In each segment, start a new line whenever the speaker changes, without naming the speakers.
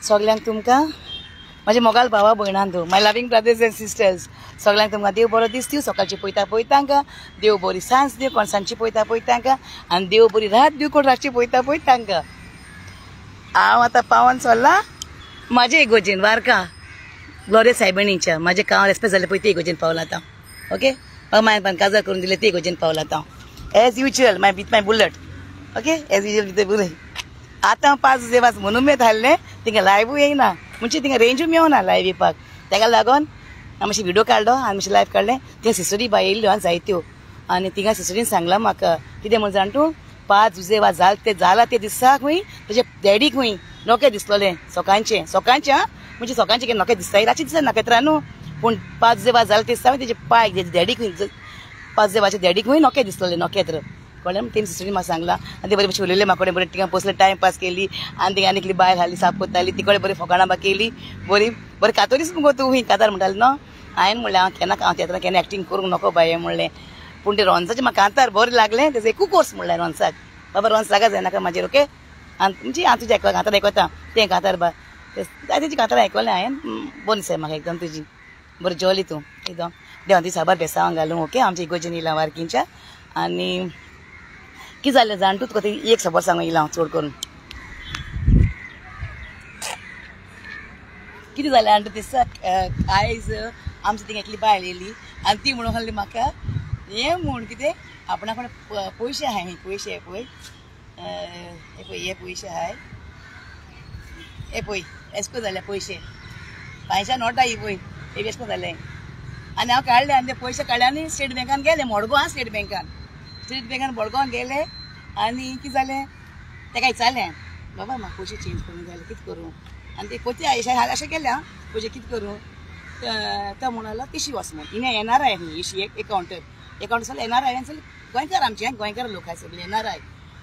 सगळ्यांक तुमकां माझे मोगाल भावा भयणांदो my loving brothers and sisters सगळ्यांक तुमकां देव बरो दीस दिवं सकाळची पळयता देव बरी सांज दिवं कोण सांजची पळयता आनी देव बरी रात दिवं कोण रातची पळयता हांव आतां पावन चल्लां म्हाजे इगोजेन वारका ग्लोरिया सायबणीच्या म्हाजे गांव रेस्पेक्ट जालें पळय ते इगोजेन पावलां आतां ओके मागीर काजार करून दिलें ते इगोजेन पावलां आतां as usual my with my bullet okay as usual with bullet आतां 5 वाज म्हणून मेत हाडलें तिंगा लायव्ह येयना म्हणजे तिंगा रेंजूय मेवना लायव्ह येवपाक ताका लागून हांवें मातशी व्हिडिओ काडलो आनी मातशी लायव्ह काडलें त्या सिस्टरी बाय येयल्ल्यो आनी जायत्यो आनी तिंगा सिस्टरीन सांगलां म्हाका कितें म्हण जाण तूं 5 वाज जाला ते दिसा खंय तेजे डॅडीक खंय नोके दिसलोलें सकाळचें म्हणजे सकाळचें नोके दिसता रातचें दिसा नखेत्रां न्हू पूण 5 वाज जाला ते दिसा तेजे पाय तेजे डॅडीक खंय 5 वाजचे डॅडीक खंय नोके दिसलोलें नखेत्र कळ्ळें तेणी सिस्टरीन म्हाका सांगलां आनी ते बरें मातशें उलयलें म्हाका बरें तिंगा बसलें टायम पास केली आनी तिंगा आनी कितें बायल हाली साफ कोत्ताली तिकडे बरी फकाणां बा केली बरी कातोरीच मुगो तूं हूंय कातार म्हणटालें न्हू हांवें म्हणलें हांव थिएटराक केन्ना एक्टींग करूंक नको बाये म्हणलें पूण ते रोंसाचें म्हाका कांतार बरें लागलें तेजो एकू कोर्स म्हणलें रोंसाक बाबा रोंस लागा जायनाका म्हाजेर ओके आनी म्हणजे हांव तुजें कांतार आयकता तें कांतार बा तेजी कांतार आयकलें हांवें बरी दिसय म्हाका एकदम तुजी बरें जेवली तूं एकदम देवान ती साबार बेसांव घालूं ओके आमच्या इगोजेन येयलां वारकींच्या आनी कितें जालें जाण तूं तुका एक खबर सांगूं येयलां हांव चड करून कितें जालें आनी दिसा आयज आमची थिंगा एकली बायल येयली आनी ती म्हणून आहली म्हाका हें म्हूण कितें आपणा कडेन पयशे आहाय पयशे पळय हे पयशे आहाय हे पळय एशको जाले पयशे 500 नोटा ही पळय हे एशको जाले आनी हांव काडले आनी ते पयशे काडले आनी स्टेट बँकान गेले मडगांव स्टेट बँकान मडगांव गेले आनी कितें जालें ताका विचारलें बाबा म्हाका पयशे चेंज करून जाय कितें करूं आनी ते पयशे अशें केलें हांव पयशे कितें करूं तो म्हणलो केशी वच म्हूण हिंगा एनआरआय ही एक एकावंट जाल्यार एनआरआय जाल्यार गोंयकार आमचे गोंयकार लोक आहाय सगळे एनआरआय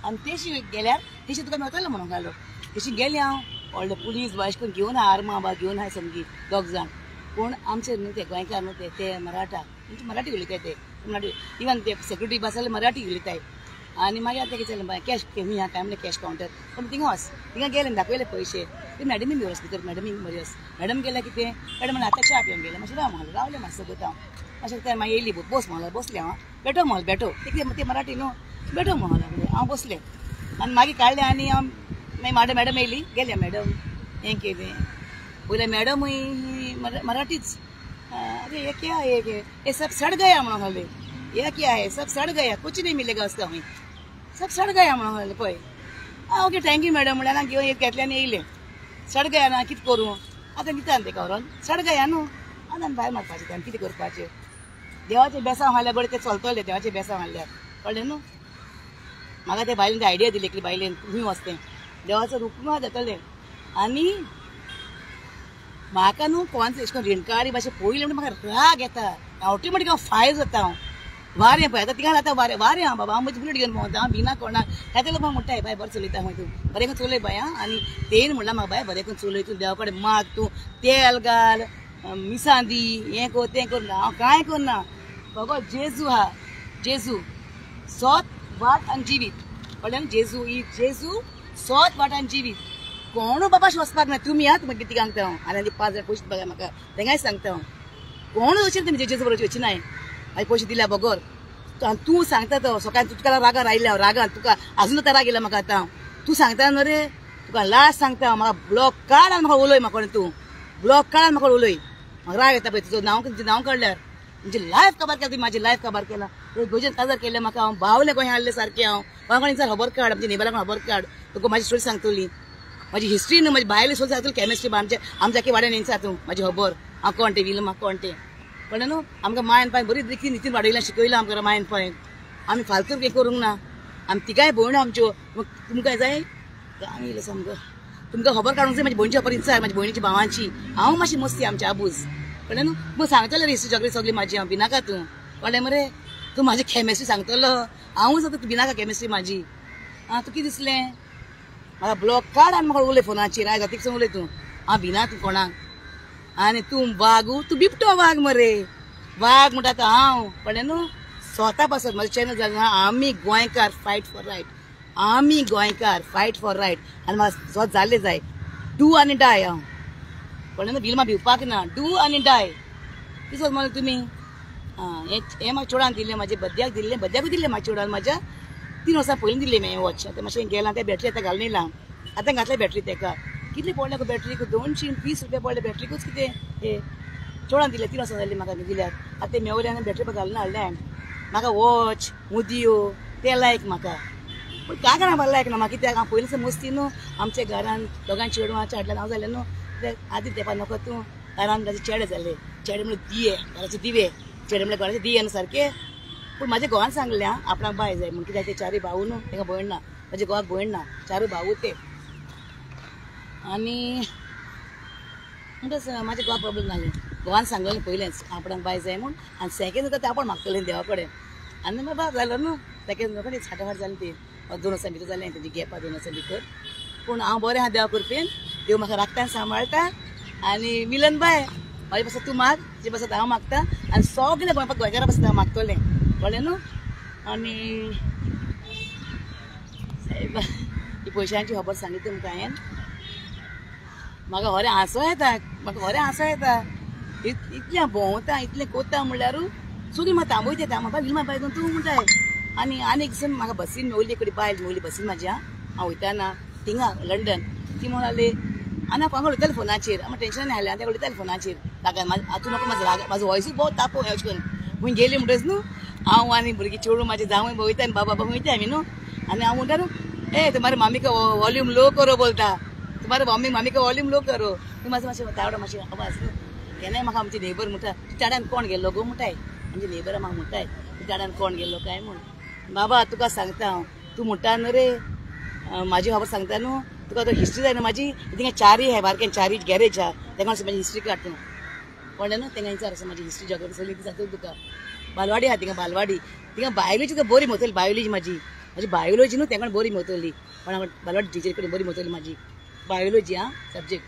आनी तेशी गेल्यार तेशी तुका मेवतालो म्हणून घालो तेशी गेली हांव व्हडले पुलीस बायश करून घेवन आर्मां बा घेवन आहाय समजी 2 जाण पूण आमचे न्हू ते गोंयकार न्हू ते मराठा म्हणजे मराठी उलयताय ते मराठी इवन ते सेक्युरिटी बस जाल्यार मराठी उलयताय आनी मागीर आतां कितें जालें बाय कॅश मी ह्या काय म्हणलें कॅश कावंटर पूण थिंगा वच थिंगा गेले दाखयले पयशे ते मॅडमी बी वच भितर मॅडमी बरी वच मॅडम गेल्यार कितें मॅडम म्हणलें आतां च्या पिवन गेलें मातशें राव म्हणलें रावलें मातशें सोबत हांव मातशें तें मागीर येयली बस म्हणलें बसलें हांव बेठो म्हणलें बेठो ते मराठी न्हू बेठो म्हणलें हांव बसलें आनी मागीर काडलें आनी हांव मागीर मॅडम येयली गेले मॅडम हें केलें बोले मैडम ही मराठीच अरे ये क्या है ये सब सड़ गया म्हणून ये क्या है सब सड़ गया कुछ नहीं मिलेगा उसका वहीं सब सड़ गया म्हणून पळय ओके थँक्यू मॅडम म्हणल्यार हांव घेवन एक घेतलें आनी येयलें सड गया ना कितें करूं आतां कितें आनी तेका व्हरोन सड गया न्हू आतां भायर मारपाचें तें कितें करपाचें देवाचें बेसांव हाडल्यार बरें तें चलतलें देवाचें बेसांव हाडल्यार कळ्ळें न्हू म्हाका ते बायलेन आयडिया दिली एकली बायलेन खंय वचतें देवाचो रूप जातलें आनी म्हाका न्हू कोण अशें करून रिणकारी भाशेन पळयलें म्हणटा म्हाका राग येता ऑटोमॅटीक हांव फायर जाता हांव वारें पळय आतां तिंगा आतां वारें हांव बाबा हांव म्हजी बुलेट घेवन भोंवता हांव भिना कोणाक येते लोक म्हाका म्हणटाय बाय बरें चलयता खंय तूं बरें करून चलय बाय आं आनी तेन म्हणल्यार म्हाका बाय बरें करून चलय तूं देवा कडेन माग तूं तेल घाल मिसां दी हें कर तें कर ना हांव कांय करना बाबा जेजू आहा जेजू सोत वाट आनी जिवीत कळ्ळें जेजू ही जेजू सोत वाट आनी जिवीत कोणू बाबाश वचपाक ना तुमी आहात मागीर कितें सांगता हांव आनी 5 हजार पयशे बघा म्हाका तेंगाय सांगता हांव कोणूच अशें तुमी जेजू बरोबर वचची नाय मागीर पयशे दिल्या बगर तूं सांगता तो सकाळी तुका रागार आयल्या रागान तुका अजून आतां राग येयला म्हाका आतां तूं सांगता न्हू रे तुका लास्ट सांगता म्हाका ब्लॉक काड आनी म्हाका उलय म्हाका तूं ब्लॉक काड आनी म्हाका उलय म्हाका राग येता पळय तुजो नांव काडल्यार म्हणजे लायफ काबार केला तुमी म्हाजी लायफ काबार केला गोंयच्यान काजार केलें म्हाका हांव भावलें गोंय हाडलें सारकें हांव कोणाकडेन खबर काड आमच्या नेबराक खबर काड तुका म्हाजी स्टोरी सांगतली माझी हिस्ट्री न्हू माझी भायली स्टोरी सांगतली केमिस्ट्री आमच्या की वाड्यान येयचा तूं म्हाजी खबर हांव कोण ते विल म्हाका कोण ते कळ्ळें न्हू आमकां मायन पायन बरी देखी नितीन वाडयल्या शिकयलां आमकां मायन पायन आमी फालतू कितें करूंक ना आमी तिगाय भयणो आमच्यो तुमकां जाय गांव येयलो सामको तुमकां खबर काडूंक जाय म्हाजी भयणीची खबर विचार म्हाजी भयणीची भावांची हांव मातशी मस्ती आमच्या आबूज कळ्ळें न्हू मग सांगतलें रे हिस्ट्री जॉग्रफी सगळी म्हाजी हांव भिनाका तूं कळ्ळें मरे तूं म्हाजी केमिस्ट्री सांगतलो हांवूच आतां तूं भिनाका केमिस्ट्री म्हाजी आं तुका कितें दिसलें म्हाका ब्लॉक काड आनी म्हाका उलय फोनाचेर आयज जातीक सांग उलय तूं हांव भिना तूं कोणाक आनी तूं वागू तूं बिबटो वाग मरे वाग म्हणटा आतां हांव कळ्ळें न्हू स्वता पासून म्हाजो चॅनल जालें आमी गोंयकार फायट फॉर रायट आमी गोंयकार फायट फॉर रायट आनी म्हाका स्वत जाल्लें जाय डू आनी डाय हांव कळ्ळें न्हू बिलमा भिवपाक ना डू आनी डाय कितें म्हणलें तुमी हें म्हाका चेडवान दिल्लें म्हाज्या बड्ड्याक दिल्लें बड्ड्याकूय दिल्लें म्हाज्या चेडवान म्हाज्या 3 वर्सां पयलीं दिल्लें हें वॉच आतां मातशें गेलां तें बॅटरी आतां घालून येयलां आतां घातलें बॅटरी तेका कितले पडले बॅटरीक 220 रुपया पडले बॅटरीकूच कितें हे चेडवान दिलें 3 वर्सां जालीं म्हाका दिल्यार आतां तें मेवल्यान बॅटरी घालून हाडलें म्हाका वॉच मुदयो ते लायक म्हाका पूण काय जाणां बाबा लायक ना म्हाका कित्याक हांव पयलींच मस्ती न्हू आमच्या घरान दोगांय चेडवांच्या हाडल्यान हांव जालें न्हू ते आदीं तेंपा नको तूं घरान म्हाजे चेडे जाले चेडे म्हणल्यार दिये घराचे दिवे चेडे म्हणल्यार घराचे दिये न्हू सारके पूण म्हाज्या घोवान सांगलें आपणाक बाय जाय म्हण कित्याक ते 4 भाऊ न्हू तांकां भयण ना म्हाज्या घोवाक भयण ना 4 भाऊ ते आनी म्हणटच म्हाज्या घोवाक प्रॉब्लेम नासलें घोवान सांगलेलें पयलेंच आपणाक बाय जाय म्हूण आनी सेकेंड जाता तें आपण मागतलें देवा कडेन आनी बाबा जालो न्हू सेकेंड कडेन फाटाफाट जालें ती 2 वर्सां भितर जालें तेजी गॅपा 2 वर्सां भितर पूण हांव बरें आहा देवा कृपेन देव म्हाका राखता सांबाळटा आनी मिलन बाय म्हाजे पासत तूं माग तुजे पासत हांव मागता आनी सगळें गोंयपाक गोंयकारा पासत हांव मागतलें कळ्ळें न्हू आनी सायबा ही पयशांची खबर सांगितली तुमकां हांवें म्हाका खरें हांसो येता म्हाका खरें हांसो येता इतलें भोंवता इतलें कोत्ता म्हणल्यारू सगळीं म्हाका थांबयता म्हाका विलमा बाय तूं म्हणटाय आनी एक दिसा म्हाका बसीन मेवली कडेन बायल मेवली बसीन म्हाज्या हांव वयताना थिंगा लंडन ती म्हणून लागली आनी हांव हांगा उलयतालें फोनाचेर हांव टेंशन हाडलें आनी तेका उलयतालें फोनाचेर रागान हातूं नको म्हाजो वॉयसूय बहुत तापो अशें करून खंय गेली म्हणटच न्हू हांव आनी भुरगीं चेडूं म्हाजें जावंय वयता आनी बाबा वयता आमी न्हू आनी हांव म्हणटा न्हू ए तुम्हारे मामी का वॉल्यूम लो करो बोलता तुम्हारे मामी का वॉल्यूम लो करो तूं मातशें तावडो मातशें आवाज न्हू केन्नाय म्हाका आमचे नेबर म्हणटा तूं चाड्यान कोण गेल्लो गो म्हणटाय आमचे नेबरा म्हाका म्हणटाय तूं चाड्यान कोण गेल्लो काय म्हूण बाबा तुका सांगता हांव तूं म्हणटा न्हू रे म्हाजी खबर सांगता न्हू तुका तो हिस्ट्री जाय न्हू म्हाजी थिंगा 4 आहाय बारकेन 4 गॅरेज आहा तेका म्हाजी हिस्ट्री काड तूं कळ्ळें न्हू तेंगा विचार आसा म्हाजी हिस्ट्री जॉग्राफी सगळी ती सांगता तुका बालवाडी आहा थिंगा बालवाडी थिंगा बायोलॉजी तुका बरी मेवतली बायोलॉजी म्हाजी बायोलॉजी न्हू तेंका बरी मेवतली पण हांव बालवाडी टिचरी कडेन बरी मेवतली म्हाजी बायोलॉजी आहा सब्जेक्ट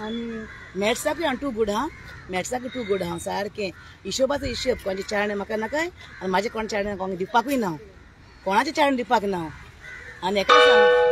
आनी मॅथ्साकूय हांव 2 गूड आहा मॅथ्साकूय 2 गूड आहा सारकें हिशोबाचो हिशोब कोणाचे चाळणे म्हाका नाकाय आनी म्हाजे कोण चाळणे कोणाक दिवपाकूय ना कोणाचे चाळणे दिवपाक ना आनी हेका सांग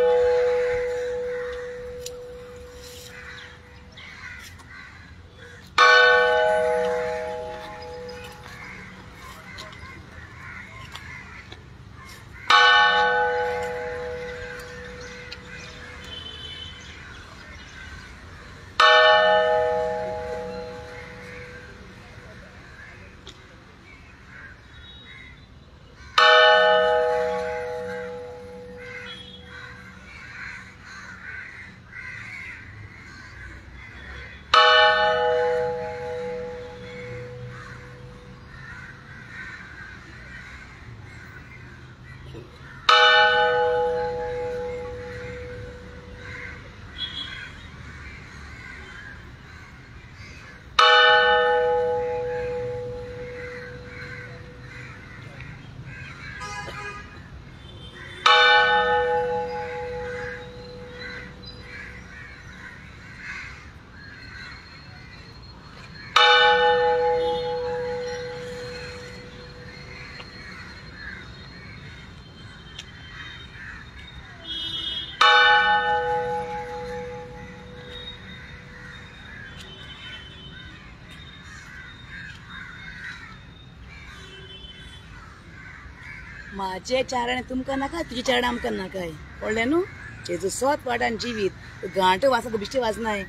म्हाजे चाराणे तुमकां नाका तुजे चाराणे आमकां नाकाय कळ्ळें न्हू जेजू सोत वाटान जिवीत घांटो वाचना बिश्टी वाचनाय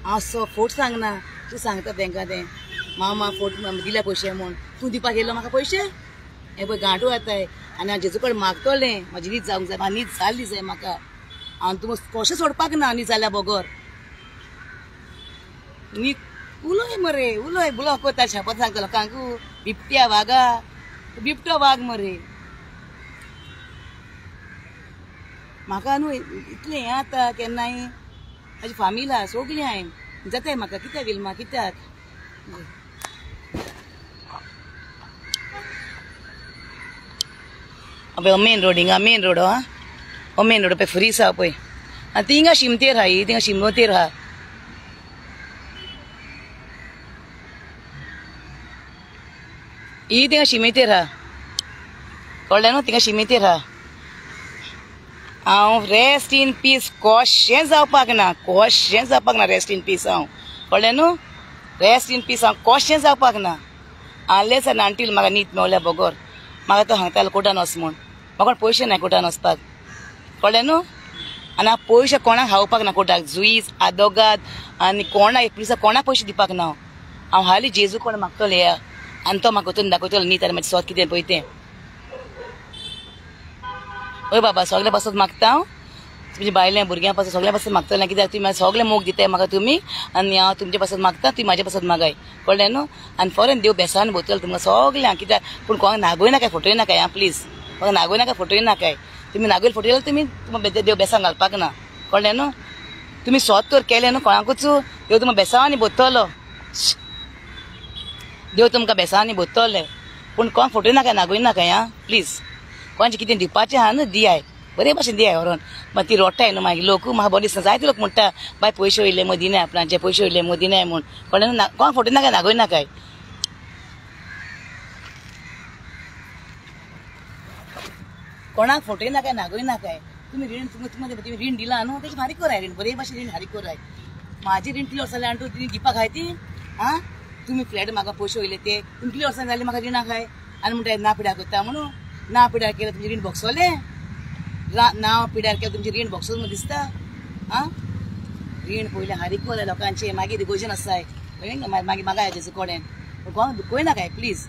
हांव फोट सांगना तूं सांगता तांकां तें मामा फोट दिल्या पयशे म्हूण तूं दिवपाक येयलो म्हाका पयशे हे पळय घांटो येताय आनी हांव जेजू कडेन मागतलें म्हाजी न्हीद जावंक जाय म्हाका न्हीद जाल्ली जाय म्हाका हांव तुमकां कशें सोडपाक ना न्हीद जाल्या बगर न्हीद उलय मरे उलय बुलो कोता शपथ सांगता लोकांक बिबट्या वागा बिबटो वाग मरे म्हाका न्हू इतलें हें जाता केन्नाय म्हाजी फामील आहा सगलीं हांवें जाताय म्हाका कित्याक विलमा कित्याक पळय मेन रोड हिंगा मेन रोड हो मेन रोड पळय फ्रीज आहा पळय आनी थिंगा शिमतेर आहा ही थिंगा शिमतेर आहा ही थिंगा शिमेतेर आहा कळ्ळें न्हू थिंगा शिमेतेर आहा हांव रेस्ट इन पीस कशें जावपाक ना, कशें जावपाक ना रेस्ट इन पीस हांव, कळ्ळें न्हू. रेस्ट इन पीस हांव कशें जावपाक ना. आले सर नांटील म्हाका न्हीद मेवल्या बगोर म्हाका तो सांगतालो कोर्टान वच म्हूण. म्हाका पयशे ना कोर्टान वचपाक, कळ्ळें न्हू. आनी हांव पयशे कोणाक खावपाक ना कोर्टाक, जुईज आदोगाद आनी कोणाक एक पुलिसाक कोणाक पयशे दिवपाक ना. हांव हाली जेजू कोण मागतलो या आनी तो म्हाका वचून दाखयतलो न्हीद आनी म्हाजें स्वत कितें पळय तें. हय बाबा सगळे पासत मागता हांव, तुमच्या बायलें भुरग्यां पासत सगळ्या पासत मागतलें, कित्याक तुमी सगळे मोग दिताय म्हाका तुमी आनी हांव तुमचे पासत मागता, तुमी म्हाजे पासत मागाय, कळ्ळें न्हू. आनी फॉरेन देव बेसान भोंवतलो तुमकां सगळ्यांक, कित्याक पूण कोणाक नागोय नाकाय फोटोय नाकाय आं प्लीज, कोणाक नागोय नाका फोटोय नाकाय. तुमी नागोयल फोटो जाल्यार तुमी तुमकां देव बेसान घालपाक ना, कळ्ळें न्हू. तुमी स्वत तर केलें न्हू कोणाकूच, देव तुमकां बेसांनी भोंवतलो, देव तुमकां बेसांनी भोंवतले. पूण कोण फोटोय नाकाय नागोय नाकाय आं प्लीज. कोणाचें कितें दिवपाचें आहा न्हू दियाय, बरे भाशेन दियाय व्हरोन. मागीर ती रोटाय न्हू मागीर लोक म्हाका बरें दिसना. जायते लोक म्हणटा बाय पयशे वयले मदीनाय आपणाचे, पयशे वयले मदीनाय म्हूण, कळ्ळें न्हू. कोणाक फोटो नाकाय नागोय नाकाय. कोणाक फोटोय नाकाय नागोय नाकाय. तुमी रीण तुमी रीण दिला न्हू तेजी फारीक कराय, रीण बरे भाशेन रीण फारीक कराय. म्हाजी रीण कितले वर्सां जाली आनी दिवपाक हाय ती आं. तुमी फ्लॅट म्हाका पयशे वयले ते तुमी कितले वर्सां जाली म्हाका रिणाक हाय आनी म्हणटा ना पिड्यार करता म्हणून. ना पिड्यार केल्यार तुमचें रीण भोगसोलें, नांव पिड्यार केल्यार तुमचें रीण भोगसोल म्हूण दिसता आं. रीण पयलें हारीक कराय लोकांचें, मागीर इगोर्जन आसाय मागीर म्हाका हेजेचो कोडेन. पूण कोणाक दुखोय नाकाय प्लीज,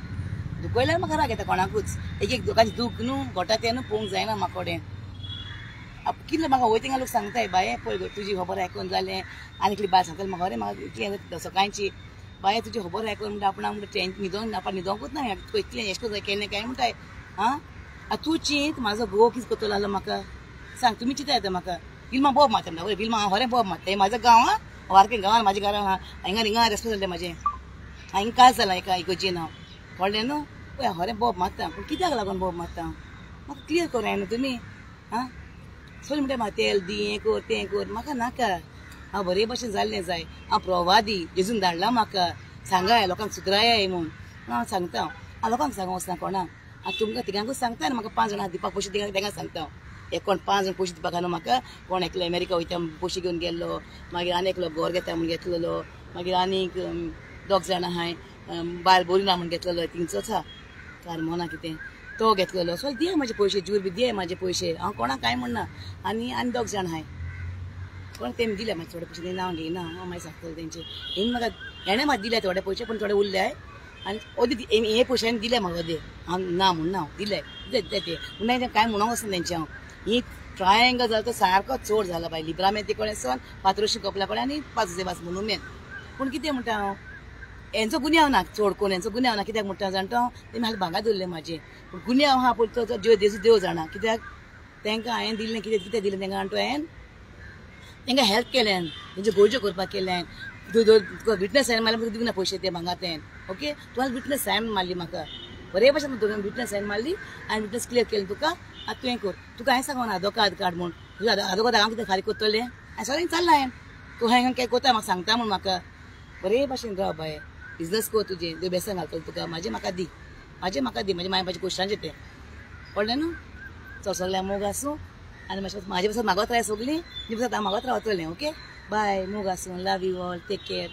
दुखयल्यार म्हाका राग येता कोणाकूच. एक एक लोकांचें दूख न्हू घोटा तें न्हू पळोवंक जायना म्हाका कोडेन. कितले म्हाका वय थिंगा लोक सांगताय बाये पळय गो तुजी खबर आयकून जालें. आनी इतली बाय सांगताली म्हाका, अरे म्हाका इतली सकाळची बाये तुजी खबर आयकून म्हणटा आपणाक म्हणटा न्हिदोंक आपणाक न्हिदोंकूच ना इतलें एश कोन केलें काय म्हणटाय आं. तूं चिंत म्हाजो घोव कितें करतलो आसलो म्हाका सांग. तुमी चिंता येता म्हाका बिलमा बोब मारता म्हणटा, बिलमा हांव खरें बोब मारता. हें म्हाजो गांव आं, वारकेन गांवान म्हाज्या घरान आहा, हिंगा रेस्पेक्ट जालें म्हाजें, हिंगा कांय जालां एका इगोर्जेन हांव, कळ्ळें न्हू. पळय हांव खरें बोब मारता, पूण कित्याक लागून बोब मारता हांव म्हाका क्लियर कोराय न्हू तुमी आं. सगळें म्हणटा म्हाका तेल दी हें कर तें कर, म्हाका नाका. हांव बरे भशेन जाल्लें जाय. हांव प्रोवा दी जेजून धाडलां म्हाका, सांगाय लोकांक सुदराय म्हूण हांव सांगता. हांव लोकांक सांगूंक वचना कोणाक, हांव तुमकां तिगांकूच सांगता आनी म्हाका 5 जाणां दिवपाक पयशे तेंकां सांगता. एक कोण 5 जाण पयशे दिवपाक न्हू म्हाका. कोण एकलो अमेरिका वयता पयशे घेवन गेल्लो, मागीर आनी एकलो घर घेता म्हूण घेतलेलो, मागीर आनीक 2 जाणां आहाय बायल बरी ना म्हूण घेतलेलो थिंगचोच आहा कारमोना कितें तो घेतलेलो. सो दिया म्हाजे पयशे जूर बी दिया म्हाजे पयशे, हांव कोणाक कांय म्हणना. आनी 2 जाण आहाय कोण तेमी दिले म्हाजे थोडे पयशे, नांव घेयना हांव मागीर सांगतलें तेंचे. हेणी म्हाका हेणें म्हाका दिले थोडे पयशे पूण थोडे उरले आनी ओदी हे पयशांनी दिले म्हाका ओदे. हांव ना म्हणून हांव दिले दिले ते पूण कांय म्हणूंक वचना तेंचे. हांव ही ट्रायंगल जाला तो सारको चोड जाला बाय लिब्रामेन ते कडेन सोन पात्रोशी कपला कडेन आनी 5 वास म्हणून मेन. पूण कितें म्हणटा हांव हेंचो गुन्यांव ना चोड कोण, हेंचो गुन्यांव ना. कित्याक म्हणटा जाणा तेमी हालीं भांगर दवरलें म्हाजें, पूण गुन्यांव आहा पळय तो देव जाणा. कित्याक तेंकां हांवें दिल्लें कितें दिलें तेंकां जाणा हांवें तेंकां हेल्प केलें, तेंच्यो गोज्यो करपाक केलें. तुका विटनस सायन मारल्यार तुका दिवना पयशे ते भांगर तें ओके. तुवें विटनस सायन मारली म्हाका बरे भशेन विटनस सायन मारली आनी विटनस क्लियर केलें तुका. आतां तुवें कर, तुका हांवें सांगूं ना आधार कार्ड म्हूण. तुज्या आधार हांव कितें फारीक करतलें हांवें सगळें चाललां हांवें. तूं हांवें कितें कोता म्हाका सांगता म्हूण म्हाका बरे भशेन राव बाय बिजनस कर तुजें, देव बेसन घालतलो तुका. म्हाजें म्हाका दी म्हाजे मायपाचें क्वेश्चनाचें तें कळ्ळें न्हू. सगळ्यांक मोग आसूं आनी म्हाजे पासून मागत राय सगळीं नी पासून हांव मागत रावतलें ओके. बाय, मोग आसूं, love you all, take care.